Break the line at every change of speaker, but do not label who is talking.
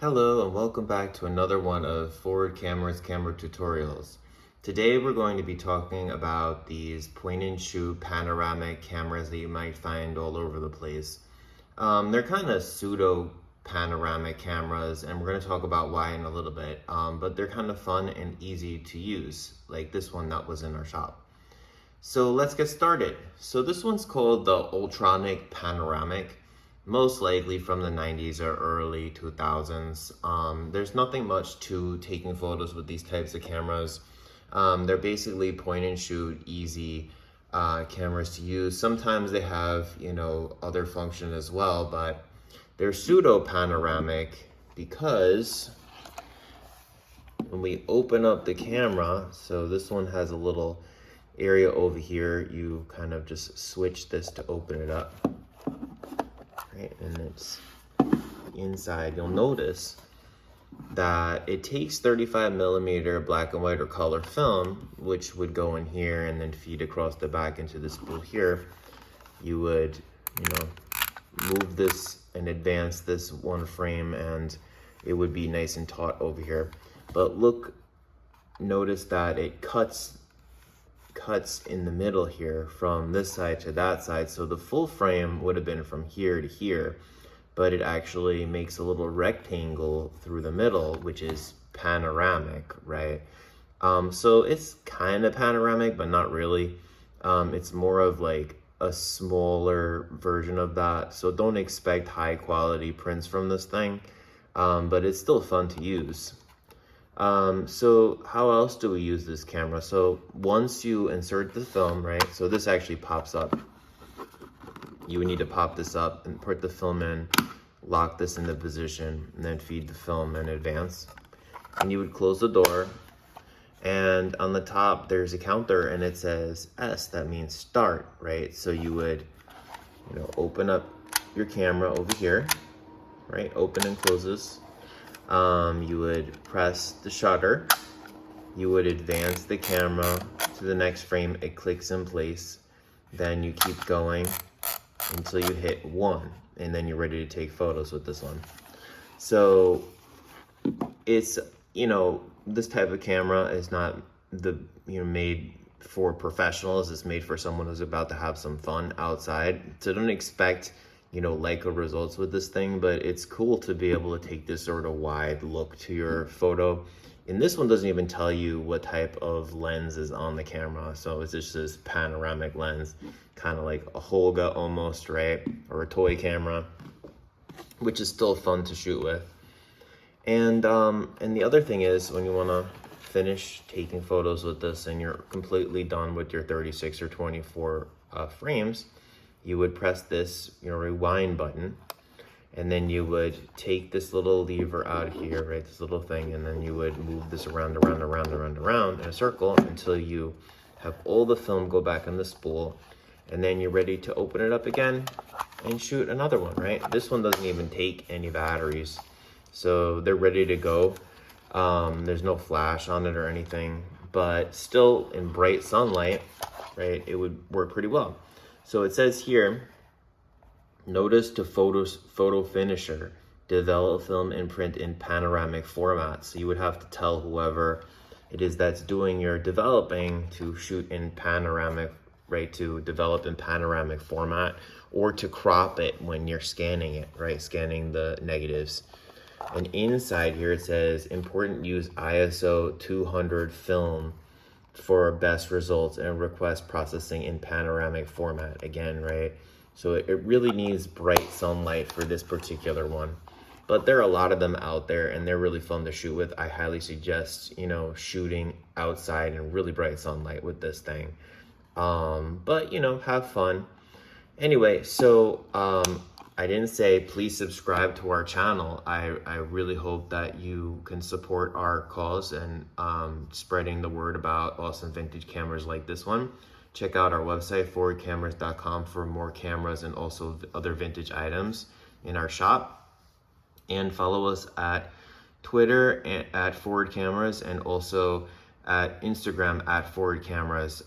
Hello and welcome back to another one of Forward Camera's camera tutorials. Today we're going to be talking about these point and shoot panoramic cameras that you might find all over the place. They're kind of pseudo panoramic cameras, and we're going to talk about why in a little bit, but they're kind of fun and easy to use, like this one that was in our shop. So let's get started. So this one's called the Ultronic Panoramic, most likely from the 90s or early 2000s. There's nothing much to taking photos with these types of cameras. They're basically point and shoot, easy cameras to use. Sometimes they have, other function as well, but they're pseudo panoramic because when we open up the camera, so this one has a little area over here, you kind of just switch this to open it up, right? And it's inside. You'll notice that it takes 35mm black and white or color film, which would go in here and then feed across the back into the spool here. You would, move this and advance this one frame and it would be nice and taut over here. But notice that it cuts in the middle here from this side to that side. So the full frame would have been from here to here, but it actually makes a little rectangle through the middle, which is panoramic, right? So it's kind of panoramic, but not really. It's more of like a smaller version of that. So don't expect high quality prints from this thing, but it's still fun to use. So how else do we use this camera? So once you insert the film, right? So this actually pops up. You would need to pop this up and put the film in, lock this into position, and then feed the film in advance. And you would close the door, and on the top there's a counter and it says S, that means start, right? So you would, open up your camera over here, right? Open and closes. You would press the shutter, you would advance the camera to the next frame, it clicks in place, then you keep going until you hit 1, and then you're ready to take photos with this one. So it's, this type of camera is not made for professionals. It's made for someone who's about to have some fun outside. So don't expect Leica results with this thing, but it's cool to be able to take this sort of wide look to your photo. And this one doesn't even tell you what type of lens is on the camera. So it's just this panoramic lens, kind of like a Holga almost, right? Or a toy camera, which is still fun to shoot with. And the other thing is, when you want to finish taking photos with this and you're completely done with your 36 or 24 frames, you would press this, rewind button, and then you would take this little lever out here, right, this little thing, and then you would move this around in a circle until you have all the film go back on the spool, and then you're ready to open it up again and shoot another one, right? This one doesn't even take any batteries, so they're ready to go. There's no flash on it or anything, but still in bright sunlight, right, it would work pretty well. So it says here, notice to photo finisher, develop film and print in panoramic format. So you would have to tell whoever it is that's doing your developing to shoot in panoramic, right, to develop in panoramic format, or to crop it when you're scanning it, right, scanning the negatives. And inside here it says, important use ISO 200 film for best results and request processing in panoramic format again, right? So it really needs bright sunlight for this particular one, but there are a lot of them out there and they're really fun to shoot with. I highly suggest, shooting outside in really bright sunlight with this thing. But have fun. Anyway, so I didn't say please subscribe to our channel. I really hope that you can support our cause and spreading the word about awesome vintage cameras like this one. Check out our website, forwardcameras.com, for more cameras and also other vintage items in our shop. And follow us at Twitter at Forward Cameras, and also at Instagram at Forward Cameras.